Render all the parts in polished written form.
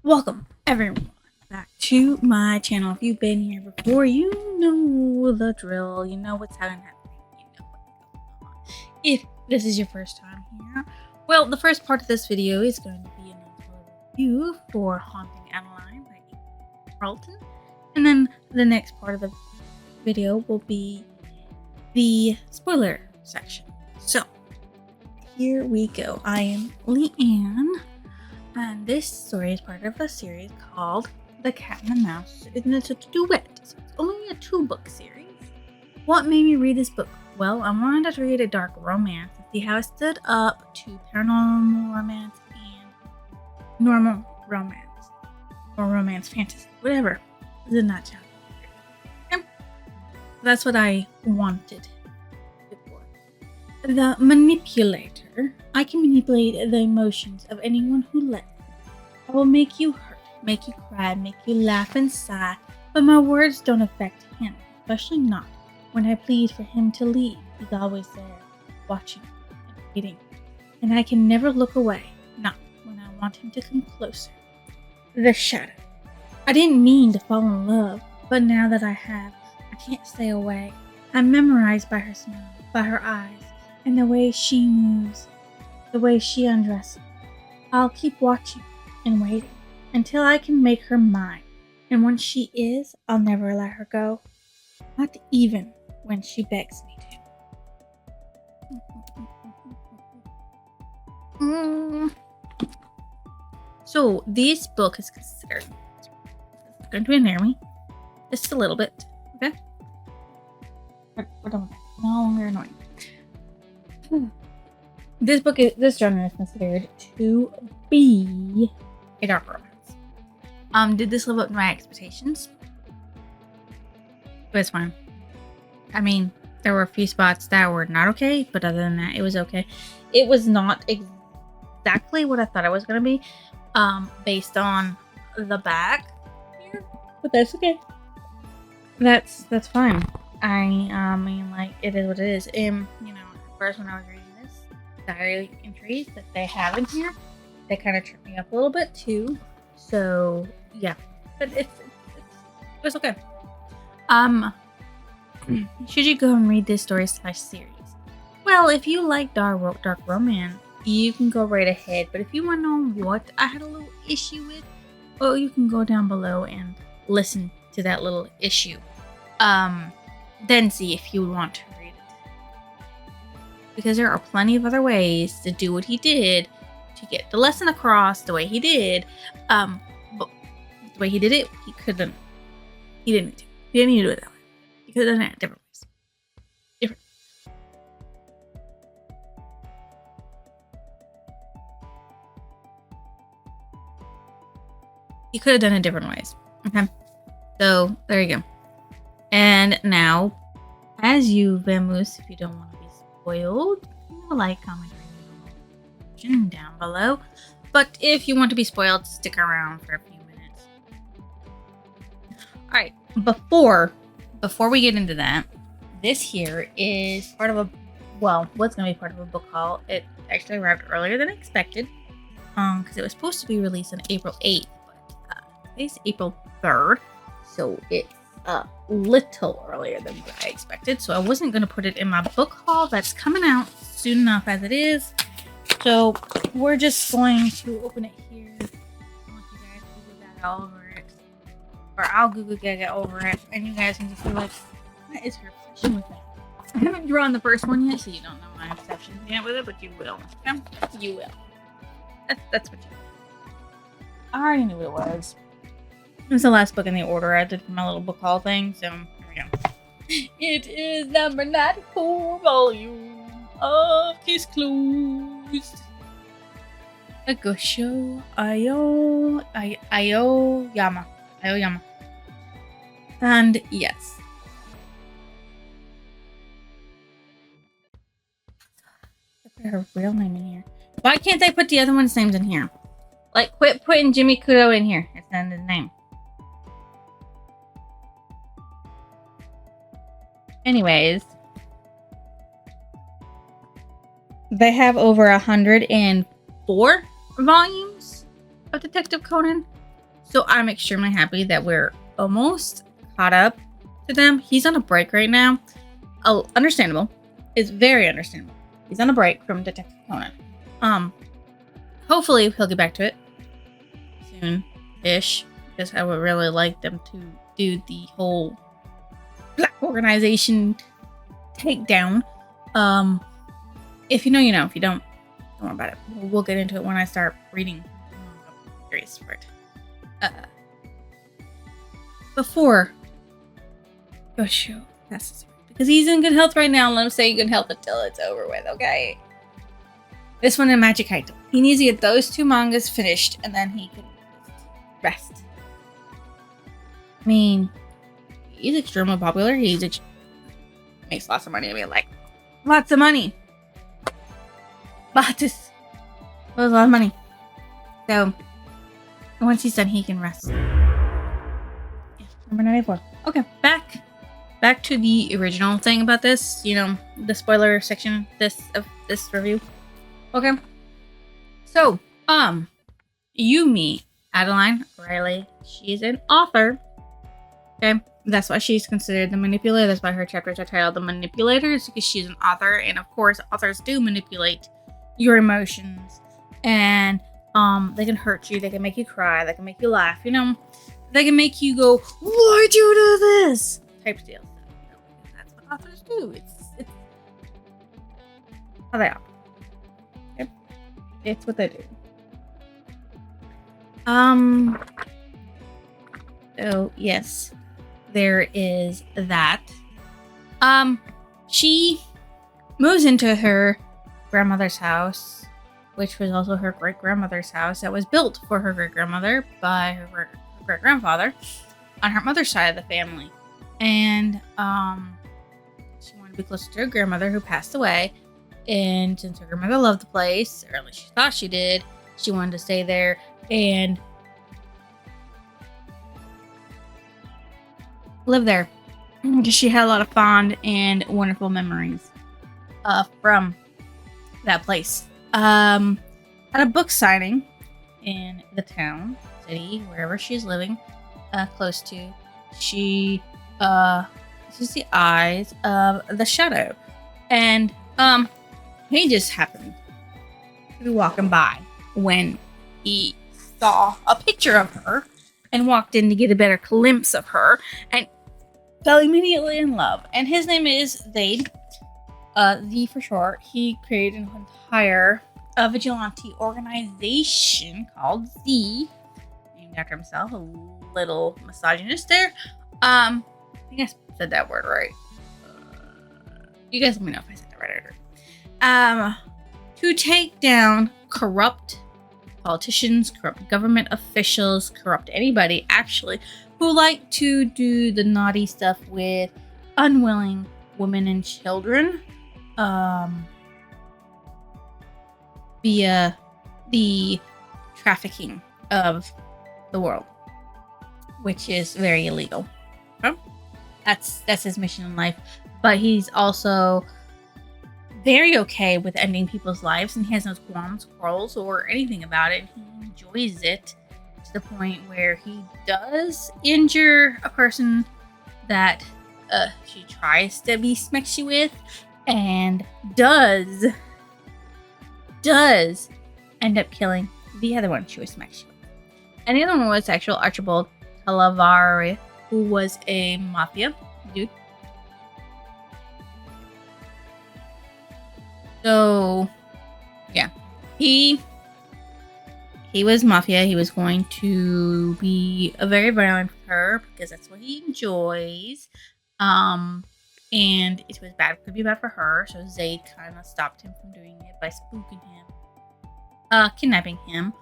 Welcome everyone back to my channel. If you've been here before, you know the drill. You know what's happening. You know what's going on. If this is your first time here, well, the first part of this video is going to be an review for Haunting Adeline by Carlton, and then the next part of the video will be the spoiler section. So here we go. I am Leanne. And this story is part of a series called The Cat and the Mouse, and it's a duet. So it's only a 2-book series. What made me read this book? Well, I wanted to read a dark romance and see how it stood up to paranormal romance and normal romance. Or romance fantasy, whatever. It's a nutshell. Okay. That's what I wanted before. The Manipulator. I can manipulate the emotions of anyone who lets me. I will make you hurt, make you cry, make you laugh and sigh, but my words don't affect him, especially not when I plead for him to leave. He's always there, watching and waiting, and I can never look away, not when I want him to come closer. The Shadow. I didn't mean to fall in love, but now that I have, I can't stay away. I'm memorized by her smile, by her eyes, and the way she moves. The way she undresses. I'll keep watching and waiting until I can make her mine. And once she is, I'll never let her go. Not even when she begs me to. So this book is considered going to annoy me just a little bit. Okay? We're done with that. No longer annoying. This genre is considered to be a dark romance. Did this live up to my expectations? It was fine. I mean, there were a few spots that were not okay, but other than that, it was okay. It was not exactly what I thought it was going to be, based on the back here, but that's okay. That's fine. I mean, like, it is what it is. You know, at first when I was reading diary entries that they have in here, they kind of tripped me up a little bit too. So yeah, but it was okay. Should you go and read this story / series? Well, if you like dark romance, you can go right ahead. But if you want to know what I had a little issue with, well, you can go down below and listen to that little issue. Then see if you want to read it. Because there are plenty of other ways to do what he did to get the lesson across the way he did. But the way he did it, he didn't need to. He didn't need to do it that way. He could have done it different ways. He could have done it different ways. Okay. So there you go. And now, as you vamoose, if you don't want to be spoiled, like, comment, down below. But if you want to be spoiled, stick around for a few minutes. All right, before we get into that, this here is part of what's gonna be part of a book haul. It actually arrived earlier than I expected, because it was supposed to be released on April 8th, but today's April 3rd, so it's a little earlier than I expected, so I wasn't going to put it in my book haul that's coming out soon enough as it is. So we're just going to open it here. I want you guys to Google Gaga over it, or I'll Google Gaga over it, and you guys can just be like, what is her obsession with that? I haven't drawn the first one yet, so you don't know my obsession yet with it, but you will. Okay? You will. That's what you will. I already knew what it was. It was the last book in the order I did for my little book haul thing, so here we go. It is number 94 volume of Case Closed. Agosho Aoyama. And yes. I put her real name in here. Why can't I put the other one's names in here? Like, quit putting Jimmy Kudo in here. It's not his name. Anyways, they have over 104 volumes of Detective Conan. So I'm extremely happy that we're almost caught up to them. He's on a break right now. Oh, understandable. It's very understandable. He's on a break from Detective Conan. Hopefully he'll get back to it soon-ish, because I would really like them to do the whole black organization takedown. If you know, you know. If you don't worry about it. We'll get into it when I start reading. I'm curious for it. Before Yoshio passes away, because he's in good health right now, let him stay in good health until it's over with, okay? This one in Magic Kaito. He needs to get those 2 mangas finished, and then he can rest. I mean, he's extremely popular. Makes lots of money. I mean, like, lots of money. Lots a lot of money. So, once he's done, he can rest. Yeah, number 94. Okay, back to the original thing about this. You know, the spoiler section of this review. Okay. So, you meet Adeline Riley. She's an author. Okay. That's why she's considered the manipulator. That's why her chapters are titled The Manipulators, because she's an author. And of course, authors do manipulate your emotions. And they can hurt you. They can make you cry. They can make you laugh. You know, they can make you go, "Why'd you do this?" type deal. So, that's what authors do. It's how they are. Okay. It's what they do. So yes, there is that. She moves into her grandmother's house, which was also her great-grandmother's house that was built for her great-grandmother by her great-grandfather on her mother's side of the family. And she wanted to be closer to her grandmother, who passed away. And since her grandmother loved the place, or at least she thought she did, she wanted to stay there and live there, because she had a lot of fond and wonderful memories from that place. At a book signing in the town, city, wherever she's living, close to, she sees the eyes of the shadow, and he just happened to be walking by when he saw a picture of her and walked in to get a better glimpse of her and fell immediately in love. And his name is Zaid. Z for short. He created an entire vigilante organization called Z, named after himself. A little misogynist there. I think I said that word right. You guys let me know if I said that right or not. To take down corrupt politicians, corrupt government officials, corrupt anybody actually who like to do the naughty stuff with unwilling women and children via the trafficking of the world, which is very illegal. Okay? That's his mission in life. But he's also very okay with ending people's lives, and he has no qualms, quarrels, or anything about it. He enjoys it to the point where he does injure a person that she tries to be smexy with, and does end up killing the other one she was smexy with. And the other one was actual Archibald Talavari, who was a mafia dude. So, yeah, he was mafia. He was going to be very violent with her because that's what he enjoys. And it was bad. Could be bad for her. So Zaid kind of stopped him from doing it by spooking him, kidnapping him,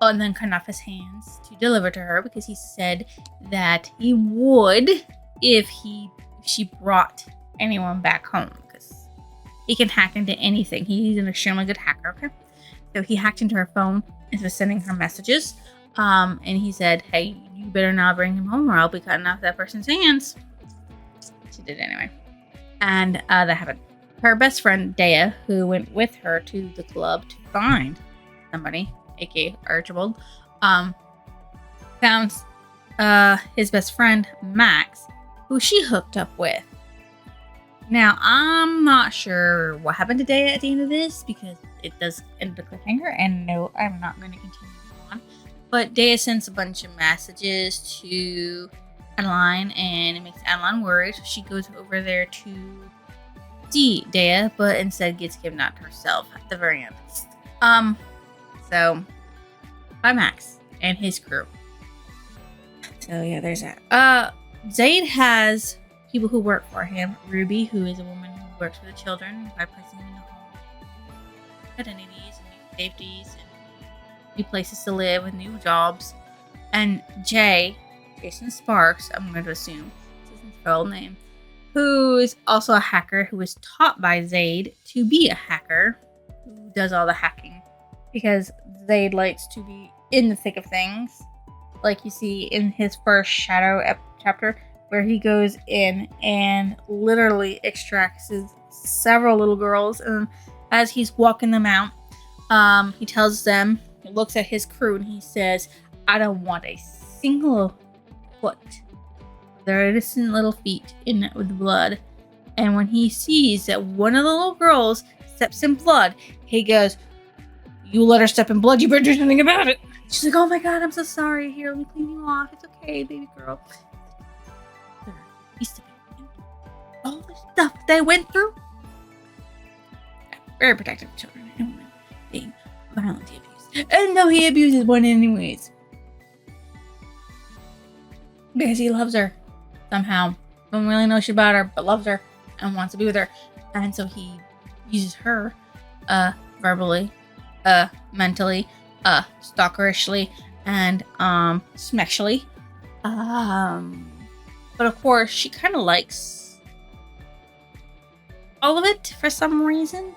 and then cutting off his hands to deliver to her, because he said that he would if she brought anyone back home. He can hack into anything. He's an extremely good hacker, okay? So he hacked into her phone and was sending her messages. And he said, "Hey, you better not bring him home or I'll be cutting off that person's hands." She did anyway. And that happened. Her best friend, Dea, who went with her to the club to find somebody, aka Archibald, found his best friend, Max, who she hooked up with. Now, I'm not sure what happened to Daya at the end of this, because it does end with a cliffhanger, and no, I'm not going to continue on. But Daya sends a bunch of messages to Adeline, and it makes Adeline worried, so she goes over there to see Daya, but instead gets kidnapped herself at the very end. So, by Max and his crew. So yeah, there's that. Zaid has people who work for him. Ruby, who is a woman who works for the children by placing them in the home, identities and new safeties and new places to live and new jobs. And Jason Sparks, I'm going to assume is his full name, who is also a hacker who was taught by Zaid to be a hacker who does all the hacking, because Zaid likes to be in the thick of things, like you see in his first Shadow chapter, where he goes in and literally extracts several little girls, and as he's walking them out, he tells them, he looks at his crew and he says, "I don't want a single foot, their innocent little feet in it with blood." And when he sees that one of the little girls steps in blood, he goes, "You let her step in blood, you better do something about it." She's like, "Oh my god, I'm so sorry. Here, let me clean you off. It's okay, baby girl." All the stuff they went through. Very protective of children and women being violently abused. And no, he abuses one anyways, because he loves her somehow. Don't really know shit about her, but loves her and wants to be with her. And so he uses her verbally, mentally, stalkerishly, and smexually. But of course, she kind of likes all of it for some reason,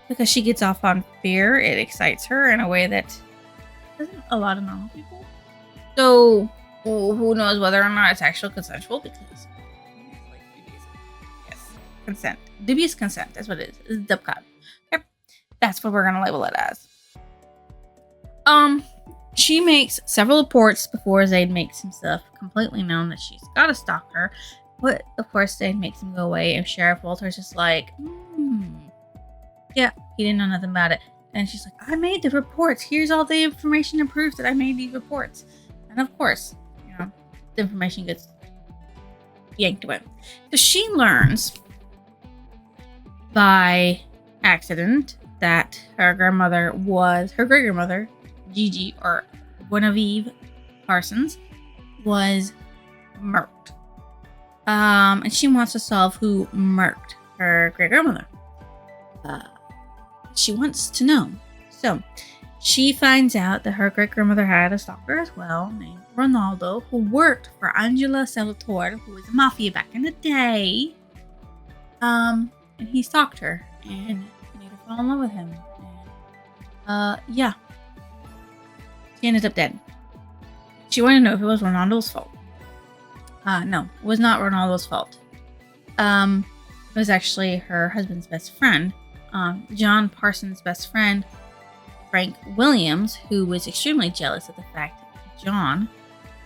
because she gets off on fear. It excites her in a way that doesn't a lot of normal people. So who knows whether or not it's actually consensual, because like dubious consent. That's what it is. It's dubcon. Yep, that's what we're gonna label it as. She makes several reports before Zaid makes himself completely known that she's got a stalker. But of course, Zaid makes him go away, and Sheriff Walter's just like, yeah, he didn't know nothing about it. And she's like, "I made the reports. Here's all the information and proof that I made these reports." And of course, the information gets yanked away. So she learns by accident that her grandmother was her great grandmother, Gigi, or Guinevere Parsons, was murked. And she wants to solve who murked her great grandmother. She wants to know. So she finds out that her great grandmother had a stalker as well, named Ronaldo, who worked for Angela Salvatore, who was a mafia back in the day. And he stalked her and made her fall in love with him. And, yeah. She ended up dead. She wanted to know if it was Ronaldo's fault. No, it was not Ronaldo's fault. It was actually her husband's best friend, John Parsons' best friend, Frank Williams, who was extremely jealous of the fact that John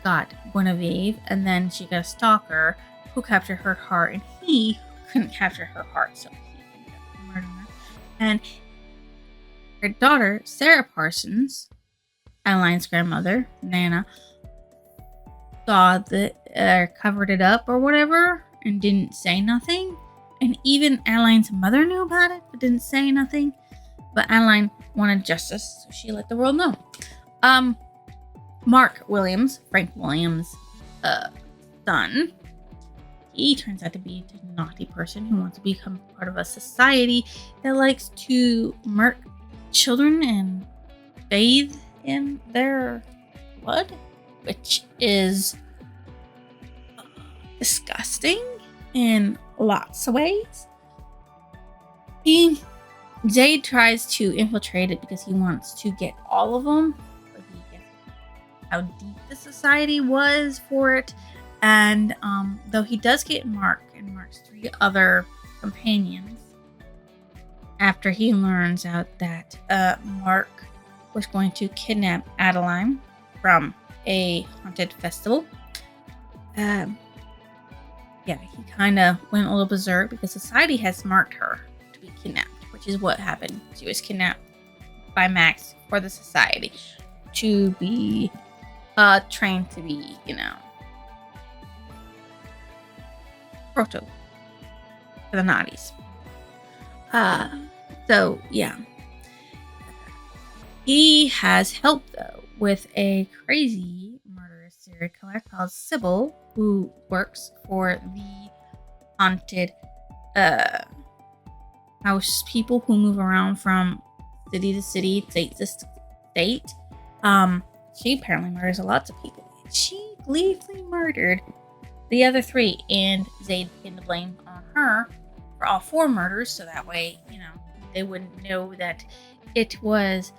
got Guinevere, and then she got a stalker who captured her heart, and he couldn't capture her heart, so he ended up murdering her. And her daughter, Sarah Parsons, Adeline's grandmother, Nana, saw that, covered it up or whatever, and didn't say nothing. And even Adeline's mother knew about it, but didn't say nothing. But Adeline wanted justice, so she let the world know. Mark Williams, Frank Williams' son, he turns out to be a naughty person who wants to become part of a society that likes to murk children and bathe in their blood, which is disgusting in lots of ways. Zaid tries to infiltrate it because he wants to get all of them, but he gets how deep the society was for it. And though he does get Mark and Mark's 3 other companions, after he learns out that Mark was going to kidnap Adeline from a haunted festival. Yeah, he kind of went a little berserk because society has marked her to be kidnapped, which is what happened. She was kidnapped by Max for the society to be trained to be, proto for the Nazis. So yeah, he has help though with a crazy murderous serial killer called Sybil, who works for the haunted house people who move around from city to city, state to state. She apparently murders lots of people. She gleefully murdered the other 3, and Zaid pinned the blame on her for all 4 murders, so that way, they wouldn't know that it was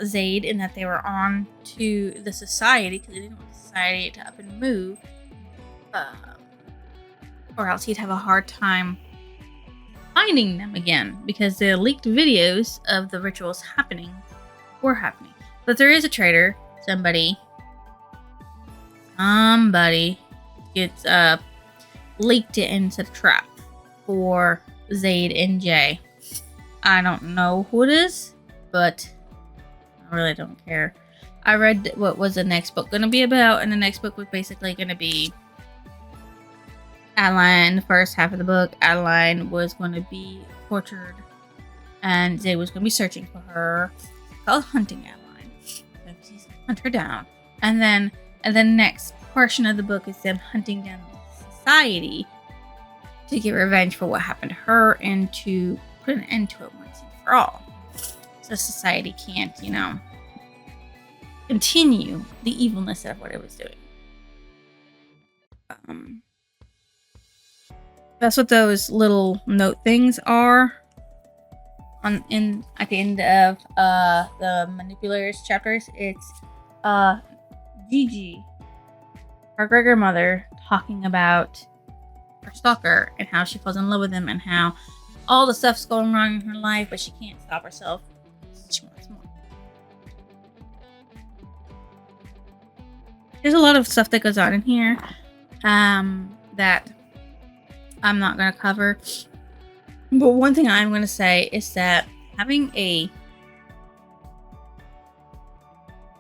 Zaid and that they were on to the society, because they didn't want the society to up and move, or else he'd have a hard time finding them again, because the leaked videos of the rituals were happening. But there is a traitor. Somebody gets leaked it into the trap for Zaid and Jay. I don't know who it is, but I really don't care. I read what was the next book going to be about, and the next book was basically going to be Adeline. The first half of the book, Adeline was going to be tortured, and Zaid was going to be searching for her. It's called Hunting Adeline. So he's going to hunt her down. And then the next portion of the book is them hunting down the society to get revenge for what happened to her and to put an end to it once and for all. So society can't, continue the evilness of what it was doing. That's what those little note things are at the end of the manipulators chapters. It's Gigi, her grandmother, talking about her stalker and how she falls in love with him and how all the stuff's going wrong in her life, but she can't stop herself. She wants more. There's a lot of stuff that goes on in here that I'm not going to cover. But one thing I'm going to say is that having a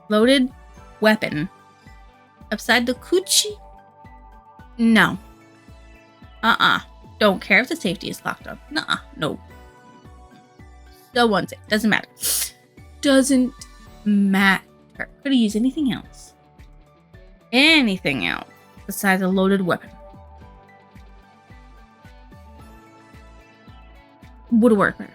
loaded weapon upside the coochie? No. Don't care if the safety is locked up. No. Still wants it. Doesn't matter. Doesn't matter. Could have used anything else. Anything else besides a loaded weapon. Would have worked better.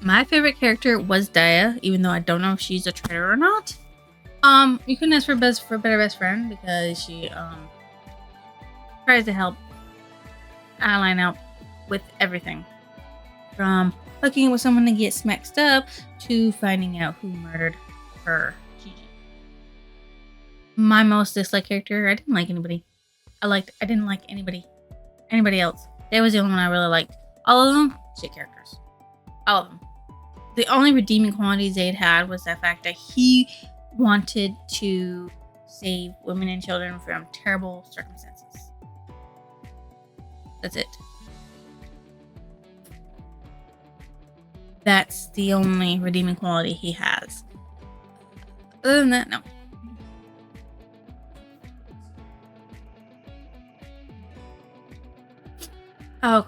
My favorite character was Daya, even though I don't know if she's a traitor or not. You couldn't ask for a better best friend, because she tries to help Adeline out with everything, from hooking with someone to get smacked up to finding out who murdered her, Gigi. My most disliked character, I didn't like anybody. I didn't like anybody else. They was the only one I really liked. All of them, shit characters. All of them. The only redeeming quality Zaid had was the fact that he wanted to save women and children from terrible circumstances. That's it. That's the only redeeming quality he has. Other than that, no. Oh,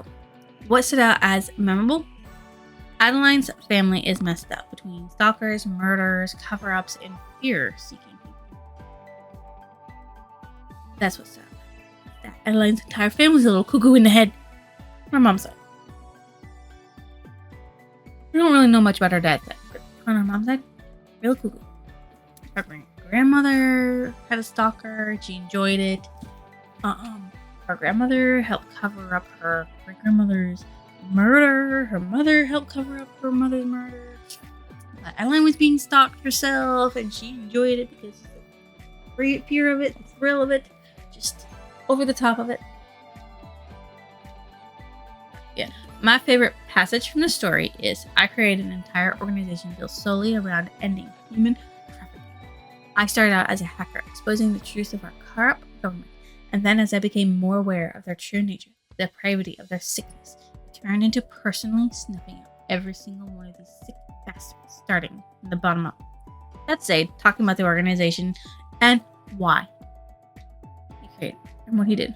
what stood out as memorable? Adeline's family is messed up between stalkers, murders, cover-ups, and fear-seeking people. That's what's up. That Adeline's entire family's a little cuckoo in the head. My mom's side. We don't really know much about her dad's side, but on her mom's side, real cuckoo. Her grandmother had a stalker. She enjoyed it. Her grandmother helped cover up her great-grandmother's murder. Her mother helped cover up her mother's murder. Adeline was being stalked herself, and she enjoyed it because of the fear of it, the thrill of it, just over the top of it. Yeah, My favorite passage from the story is, I created an entire organization built solely around ending human trafficking. I started out as a hacker, exposing the truth of our corrupt government, and then as I became more aware of their true nature, the depravity of their sickness, it turned into personally snuffing out every single one of these sick bastards, starting from the bottom up. That's Zaid talking about the organization and why he created and what he did.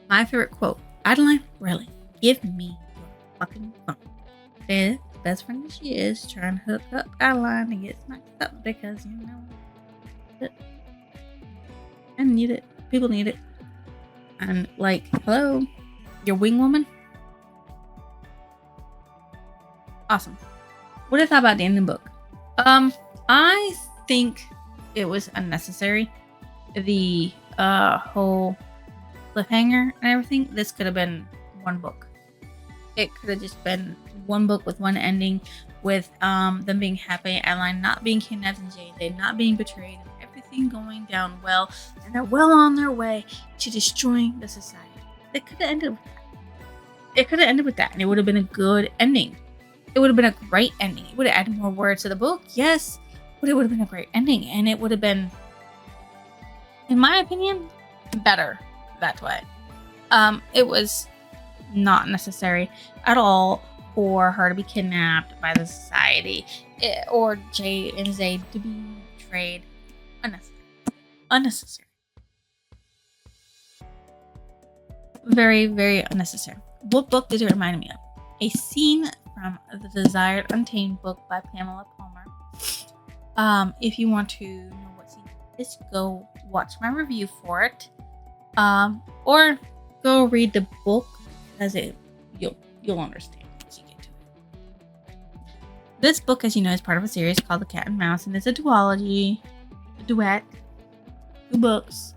My favorite quote, Adeline, really, give me your fucking phone. And the best friend that she is, trying to hook up Adeline to get smacked up because, you know, I need it. People need it. And like, hello, your wing woman? Awesome. What I thought about the ending book? I think it was unnecessary. The whole cliffhanger and everything. This could have been one book. It could have just been one book with one ending, with them being happy, Adeline not being kidnapped, and Jay not being betrayed, and everything going down well, and they're well on their way to destroying the society. It could have ended with that. It could have ended with that, and it would have been a good ending. It would have been a great ending. It would have added more words to the book, yes, but it would have been a great ending, and it would have been, in my opinion, better that way. It was not necessary at all for her to be kidnapped by the society, or Jay and Zaid to be betrayed. Unnecessary. Very, very unnecessary. What book did it remind me of? A scene from the Desired Untamed book by Pamela Palmer. If you want to know what scene it is, go watch my review for it. Or go read the book, because you'll understand once you get to it. This book, as you know, is part of a series called The Cat and Mouse, and it's a duology, a duet, 2 books.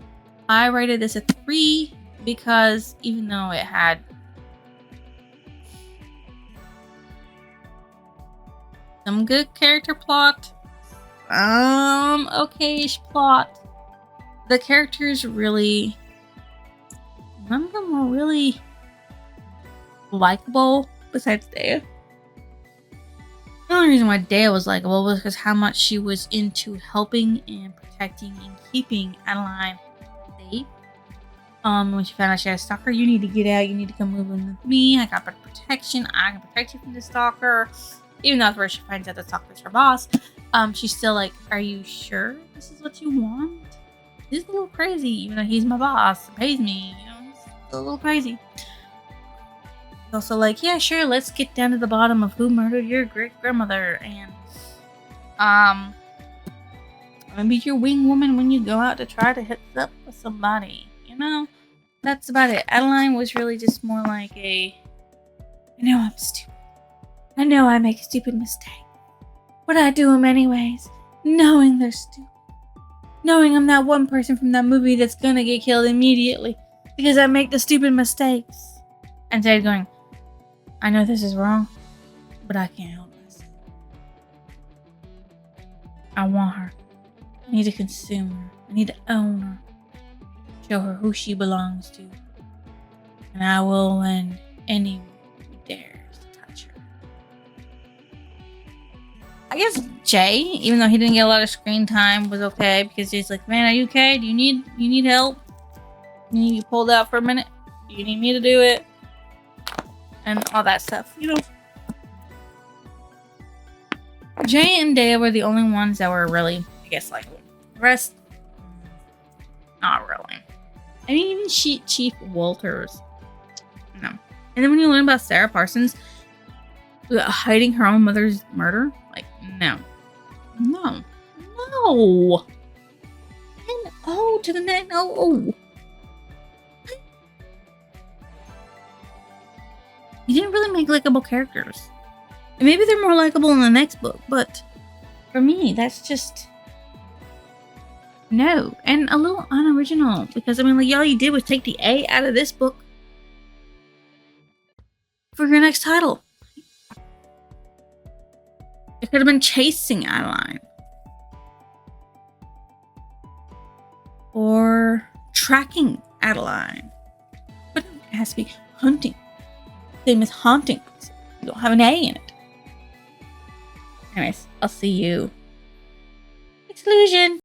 I rated this a 3 because even though it had some good character plot, okayish plot, the characters really, none of them were really likable besides Dea. The only reason why Dea was likable was because how much she was into helping and protecting and keeping Adeline safe. When she found out she had a stalker, you need to get out, you need to come move in with me, I got protection, I can protect you from the stalker. Even though after she finds out the stalker's her boss, she's still like, are you sure this is what you want? He's a little crazy, even though he's my boss, pays me, you know, he's a little crazy. Also like, yeah, sure, let's get down to the bottom of who murdered your great grandmother, and I'm gonna be your wing woman when you go out to try to hit up with somebody, you know? That's about it. Adeline was really just more like I know I'm stupid. I know I make stupid mistakes, but I do them anyways, knowing they're stupid. Knowing I'm that one person from that movie that's gonna get killed immediately because I make the stupid mistakes. And Zaid going, I know this is wrong, but I can't help myself. I want her. I need to consume her. I need to own her. Show her who she belongs to. And I will win anyone who dares to touch her. I guess Jay, even though he didn't get a lot of screen time, was okay because he's like, man, are you okay? Do you need help? You need to be pulled out for a minute? Do you need me to do it? And all that stuff, you know. Jay and Dea were the only ones that were really, I guess, likable. The rest, not really. I mean, even Chief Walters, no. And then when you learn about Sarah Parsons hiding her own mother's murder, like, no. N-O to the N-O-O. You didn't really make likable characters. And maybe they're more likable in the next book, but for me, that's just no. And a little unoriginal, because I mean, like, all you did was take the A out of this book for your next title. It could have been Chasing Adeline. or tracking Adeline. But it has to be hunting. Same as haunting. You don't have an A in it. Anyways, I'll see you. Exclusion.